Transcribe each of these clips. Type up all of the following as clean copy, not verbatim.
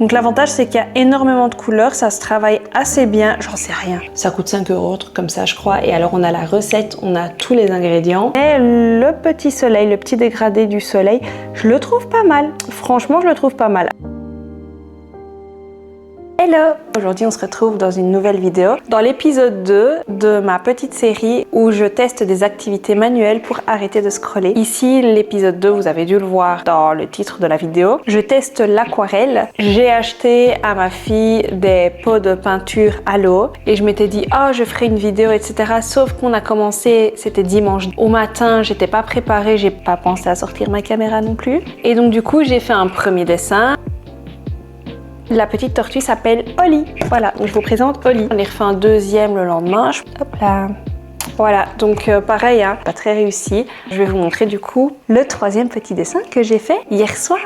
Donc l'avantage c'est qu'il y a énormément de couleurs, ça se travaille assez bien, j'en sais rien. Ça coûte 5 €, un truc comme ça je crois. Et alors on a la recette, on a tous les ingrédients. Et le petit soleil, le petit dégradé du soleil, je le trouve pas mal. Franchement je le trouve pas mal. Hello! Aujourd'hui on se retrouve dans une nouvelle vidéo, dans l'épisode 2 de ma petite série où je teste des activités manuelles pour arrêter de scroller. Ici l'épisode 2, vous avez dû le voir dans le titre de la vidéo. Je teste l'aquarelle. J'ai acheté à ma fille des pots de peinture à l'eau et je m'étais dit oh je ferai une vidéo etc. Sauf qu'on a commencé, c'était dimanche. Au matin j'étais pas préparée, j'ai pas pensé à sortir ma caméra non plus. Et donc du coup j'ai fait un premier dessin. La petite tortue s'appelle Oli. Voilà, donc je vous présente Oli. On est refait un deuxième le lendemain. Hop là. Voilà, donc pareil, hein, pas très réussi. Je vais vous montrer du coup le troisième petit dessin que j'ai fait hier soir.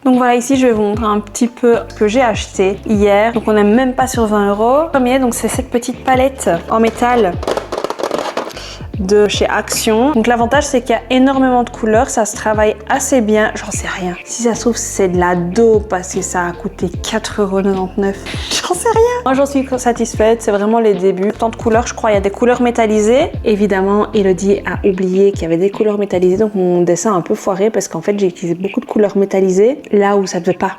Donc voilà, ici je vais vous montrer un petit peu ce que j'ai acheté hier. Donc on n'est même pas sur 20 €. Premier, donc c'est cette petite palette en métal de chez Action. Donc l'avantage c'est qu'il y a énormément de couleurs, ça se travaille assez bien, j'en sais rien. Si ça se trouve c'est de la dope parce que ça a coûté 4,99 €. J'en sais rien. Moi j'en suis satisfaite, c'est vraiment les débuts. Tant de couleurs, je crois, il y a des couleurs métallisées. Évidemment, Elodie a oublié qu'il y avait des couleurs métallisées, donc mon dessin a un peu foiré parce qu'en fait j'ai utilisé beaucoup de couleurs métallisées là où ça ne devait pas.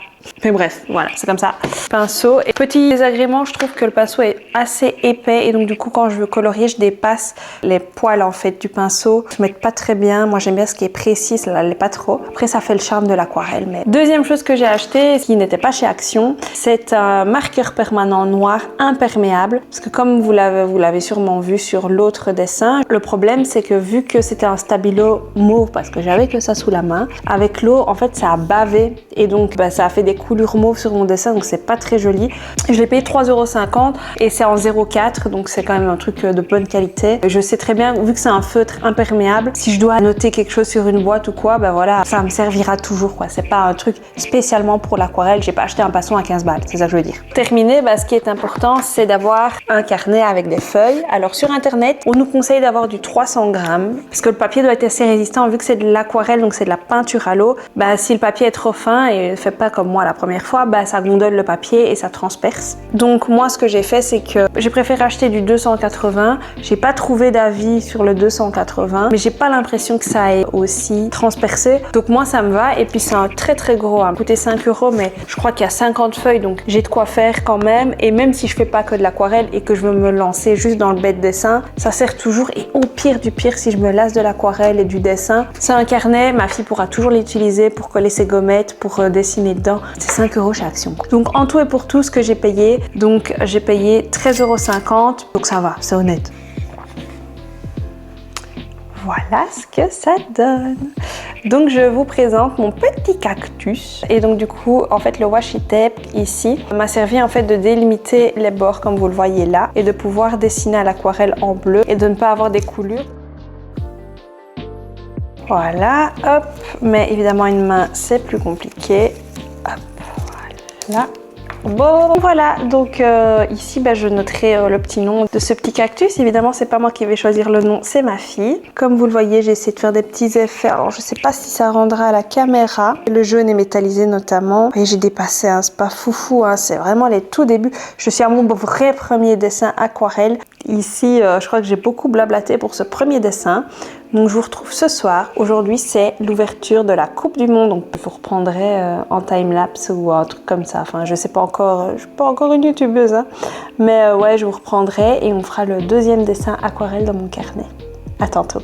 Mais bref, voilà, c'est comme ça. Pinceau. Et petit désagrément, je trouve que le pinceau est assez épais et donc du coup quand je veux colorier, je dépasse les poils en fait du pinceau. Je ne mets pas très bien. Moi j'aime bien ce qui est précis, ça l'est pas trop. Après ça fait le charme de l'aquarelle. Mais deuxième chose que j'ai acheté, qui n'était pas chez Action, c'est un marqueur permanent noir imperméable. Parce que comme vous l'avez sûrement vu sur l'autre dessin, le problème c'est que vu que c'était un stabilo mauve, parce que j'avais que ça sous la main, avec l'eau en fait ça a bavé et donc ça a fait des coulures mauves sur mon dessin, donc c'est pas très joli. Je l'ai payé 3,50 € et c'est en 0,4, donc c'est quand même un truc de bonne qualité. Je sais très bien, vu que c'est un feutre imperméable, si je dois noter quelque chose sur une boîte ou quoi, ben voilà, ça me servira toujours quoi. C'est pas un truc spécialement pour l'aquarelle, j'ai pas acheté un pinceau à 15 balles, c'est ça que je veux dire. Terminé, ce qui est important, c'est d'avoir un carnet avec des feuilles. Alors sur internet, on nous conseille d'avoir du 300 grammes, parce que le papier doit être assez résistant, vu que c'est de l'aquarelle, donc c'est de la peinture à l'eau. Si le papier est trop fin et fait pas comme moi la première fois, ça gondole le papier et ça transperce. Donc moi ce que j'ai fait c'est que j'ai préféré acheter du 280. J'ai pas trouvé d'avis sur le 280, mais j'ai pas l'impression que ça ait aussi transpercé. Donc moi ça me va et puis c'est un très très gros. Ça a coûté 5 €, mais je crois qu'il y a 50 feuilles donc j'ai de quoi faire quand même. Et même si je fais pas que de l'aquarelle et que je veux me lancer juste dans le bête dessin, ça sert toujours. Et au pire du pire, si je me lasse de l'aquarelle et du dessin, c'est un carnet, ma fille pourra toujours l'utiliser pour coller ses gommettes, pour dessiner dedans. C'est 5 € chez Action. Donc en tout et pour tout ce que j'ai payé, donc j'ai payé 13,50 €, donc ça va, c'est honnête. Voilà ce que ça donne. Donc je vous présente mon petit cactus. Et donc du coup, en fait le washi tape ici m'a servi en fait de délimiter les bords comme vous le voyez là et de pouvoir dessiner à l'aquarelle en bleu et de ne pas avoir des coulures. Voilà, hop. Mais évidemment une main c'est plus compliqué. Hop, voilà. Bon voilà, donc ici je noterai le petit nom de ce petit cactus. Évidemment c'est pas moi qui vais choisir le nom, c'est ma fille. Comme vous le voyez, j'ai essayé de faire des petits effets. Alors je sais pas si ça rendra à la caméra. Le jaune est métallisé notamment. Et j'ai dépassé, hein, c'est pas foufou, hein, c'est vraiment les tout débuts. Je suis à mon vrai premier dessin aquarelle. Ici je crois que j'ai beaucoup blablaté pour ce premier dessin. Donc je vous retrouve ce soir. Aujourd'hui c'est l'ouverture de la Coupe du Monde. Donc je vous reprendrai en timelapse ou un truc comme ça. Enfin je sais pas encore, je suis pas encore une youtubeuse hein. Mais ouais je vous reprendrai et on fera le deuxième dessin aquarelle dans mon carnet. À tantôt.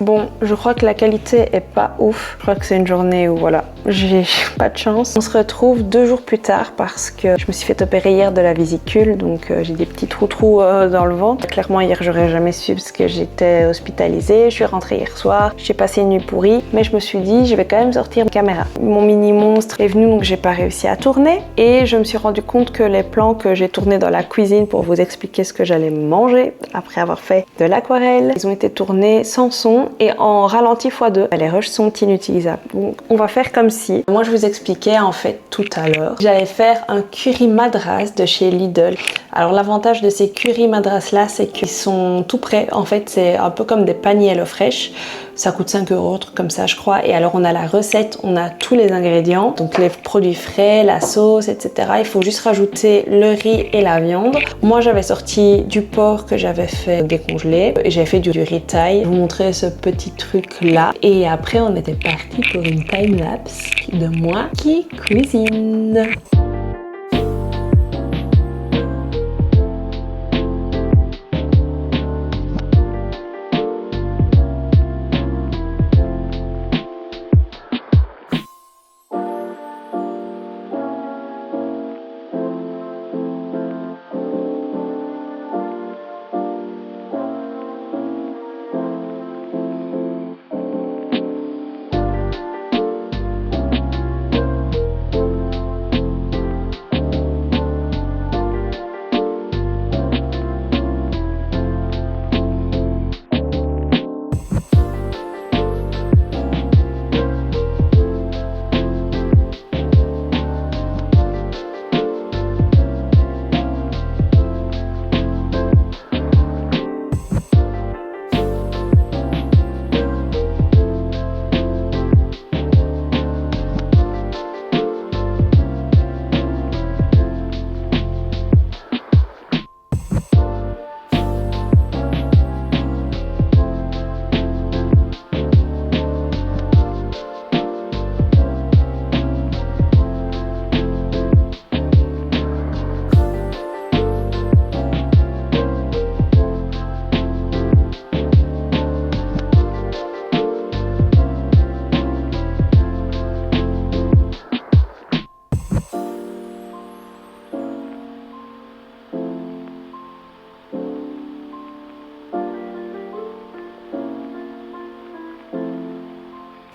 Bon, je crois que la qualité est pas ouf. Je crois que c'est une journée où voilà, j'ai pas de chance. On se retrouve 2 jours plus tard parce que je me suis fait opérer hier de la vésicule, donc j'ai des petits trous dans le ventre. Clairement hier j'aurais jamais su parce que j'étais hospitalisée. Je suis rentrée hier soir, j'ai passé une nuit pourrie, mais je me suis dit je vais quand même sortir ma caméra. Mon mini monstre est venu donc j'ai pas réussi à tourner et je me suis rendu compte que les plans que j'ai tournés dans la cuisine pour vous expliquer ce que j'allais manger après avoir fait de l'aquarelle, ils ont été tournés sans son et en ralenti x2. Les rushs sont inutilisables. Donc on va faire comme si. Moi je vous expliquais en fait tout à l'heure. J'allais faire un curry madras de chez Lidl. Alors l'avantage de ces curry madras là, c'est qu'ils sont tout prêts. En fait c'est un peu comme des paniers HelloFresh. Ça coûte 5 €, un truc comme ça je crois. Et alors on a la recette, on a tous les ingrédients. Donc les produits frais, la sauce, etc. Il faut juste rajouter le riz et la viande. Moi j'avais sorti du porc que j'avais fait décongeler. Et j'avais fait du riz thaï. Je vous montrer ce petit truc là. Et après on était parti pour une time-lapse de moi qui cuisine.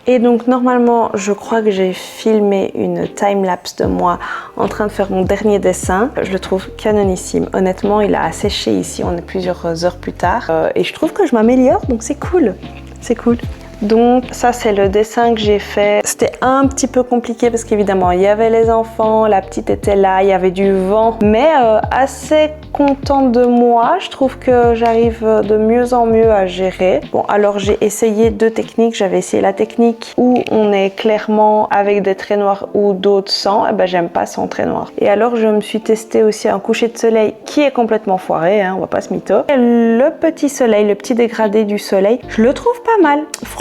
Et donc normalement, je crois que j'ai filmé une time-lapse de moi en train de faire mon dernier dessin. Je le trouve canonissime. Honnêtement, il a séché ici, on est plusieurs heures plus tard. Et je trouve que je m'améliore, donc c'est cool. C'est cool. Donc ça c'est le dessin que j'ai fait. C'était un petit peu compliqué parce qu'évidemment il y avait les enfants, la petite était là, il y avait du vent, mais assez contente de moi. Je trouve que j'arrive de mieux en mieux à gérer. Bon alors j'ai essayé 2 techniques. J'avais essayé la technique où on est clairement avec des traits noirs ou d'autres sans. Et ben j'aime pas sans traits noirs. Et alors je me suis testé aussi un coucher de soleil qui est complètement foiré, hein, on va pas se mytho. Et le petit soleil, le petit dégradé du soleil, je le trouve pas mal.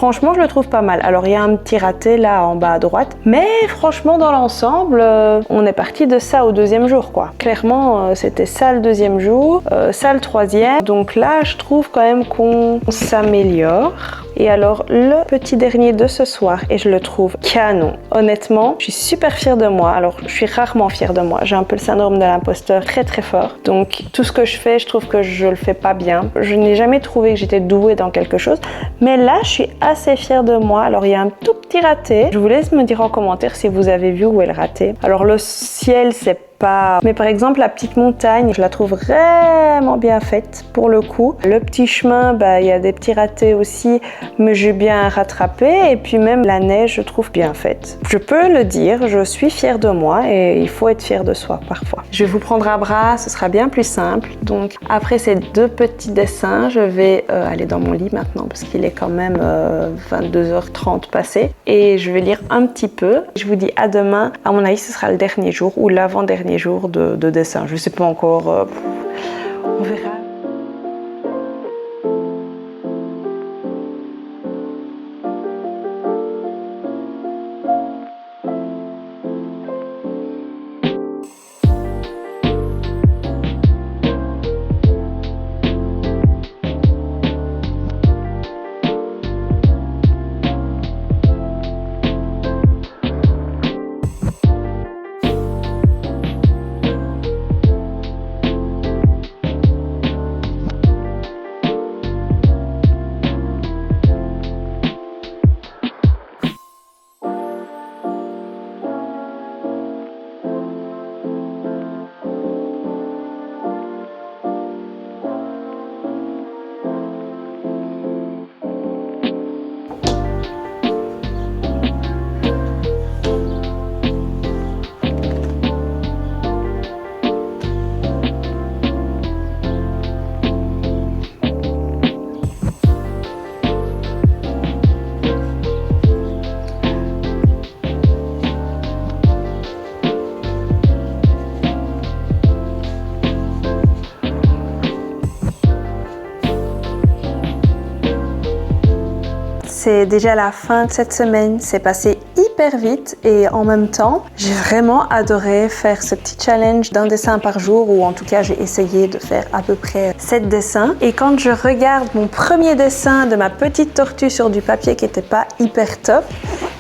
Franchement, je le trouve pas mal. Alors, il y a un petit raté là en bas à droite. Mais franchement, dans l'ensemble, on est parti de ça au 2e jour, quoi. Clairement, c'était ça le 2e jour, ça le 3e. Donc là, je trouve quand même qu'on s'améliore. Et alors, le petit dernier de ce soir, et je le trouve canon. Honnêtement, je suis super fière de moi. Alors, je suis rarement fière de moi. J'ai un peu le syndrome de l'imposteur très très fort. Donc, tout ce que je fais, je trouve que je le fais pas bien. Je n'ai jamais trouvé que j'étais douée dans quelque chose. Mais là, je suis assez fière de moi. Alors, il y a un tout petit raté. Je vous laisse me dire en commentaire si vous avez vu où est le raté. Alors, le ciel, c'est pas... Mais par exemple, la petite montagne, je la trouve vraiment bien faite pour le coup. Le petit chemin, bah, il y a des petits ratés aussi, mais j'ai bien rattrapé. Et puis même la neige, je trouve bien faite. Je peux le dire, je suis fière de moi et il faut être fier de soi parfois. Je vais vous prendre à bras, ce sera bien plus simple. Donc après ces 2 petits dessins, je vais aller dans mon lit maintenant parce qu'il est quand même 22h30 passé. Et je vais lire un petit peu. Je vous dis à demain. À mon avis, ce sera le dernier jour ou l'avant-dernier jour de dessin. Je sais pas encore. On verra. c'est déjà la fin de cette semaine, c'est passé hyper vite et en même temps, j'ai vraiment adoré faire ce petit challenge d'un dessin par jour, ou en tout cas j'ai essayé de faire à peu près 7 dessins. Et quand je regarde mon premier dessin de ma petite tortue sur du papier qui n'était pas hyper top,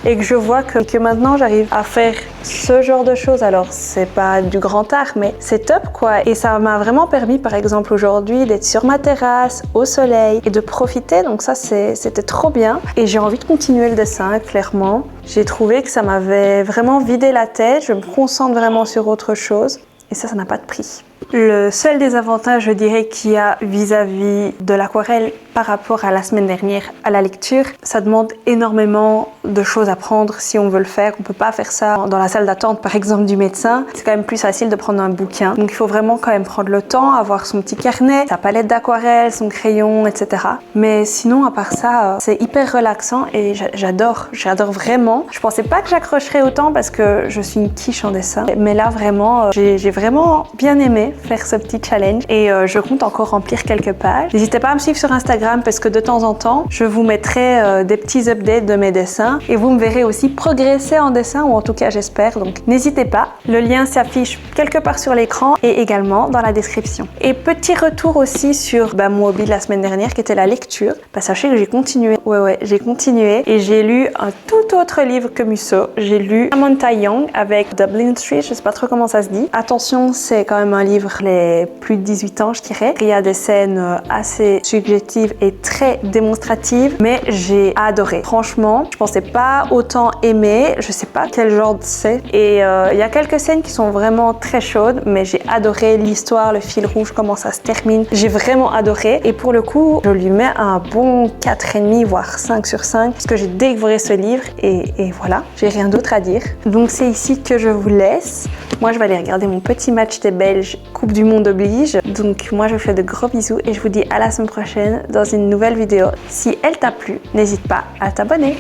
et que je vois que maintenant j'arrive à faire ce genre de choses, alors c'est pas du grand art mais c'est top quoi, et ça m'a vraiment permis par exemple aujourd'hui d'être sur ma terrasse au soleil et de profiter, donc ça c'était trop bien et j'ai envie de continuer le dessin clairement. J'ai trouvé que ça m'avait vraiment vidé la tête, je me concentre vraiment sur autre chose et ça n'a pas de prix. Le seul désavantage, je dirais, qu'il y a vis-à-vis de l'aquarelle par rapport à la semaine dernière à la lecture, ça demande énormément de choses à prendre si on veut le faire. On peut pas faire ça dans la salle d'attente, par exemple, du médecin. C'est quand même plus facile de prendre un bouquin. Donc il faut vraiment quand même prendre le temps, avoir son petit carnet, sa palette d'aquarelle, son crayon, etc. Mais sinon, à part ça, c'est hyper relaxant et j'adore vraiment. Je pensais pas que j'accrocherais autant parce que je suis une quiche en dessin. Mais là, vraiment, j'ai vraiment bien aimé faire ce petit challenge et je compte encore remplir quelques pages. N'hésitez pas à me suivre sur Instagram parce que de temps en temps, je vous mettrai des petits updates de mes dessins et vous me verrez aussi progresser en dessin, ou en tout cas j'espère, donc n'hésitez pas. Le lien s'affiche quelque part sur l'écran et également dans la description. Et petit retour aussi sur mon hobby de la semaine dernière qui était la lecture. Sachez que j'ai continué, j'ai continué et j'ai lu un tout autre livre que Musso. J'ai lu Samantha Young avec Dublin Street, je sais pas trop comment ça se dit. Attention, c'est quand même un livre les plus de 18 ans je dirais. Il y a des scènes assez subjectives et très démonstratives, mais j'ai adoré. Franchement, je pensais pas autant aimer, je sais pas quel genre c'est. Et il y a quelques scènes qui sont vraiment très chaudes, mais j'ai adoré l'histoire, le fil rouge, comment ça se termine. J'ai vraiment adoré et pour le coup, je lui mets un bon 4,5 voire 5 sur 5 parce que j'ai dévoré ce livre et voilà, j'ai rien d'autre à dire. Donc c'est ici que je vous laisse. Moi, je vais aller regarder mon petit match des Belges, Coupe du Monde oblige. Donc moi, je vous fais de gros bisous et je vous dis à la semaine prochaine dans une nouvelle vidéo. Si elle t'a plu, n'hésite pas à t'abonner.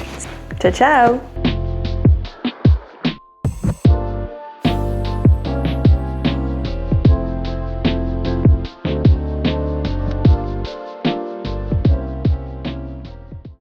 Ciao, ciao!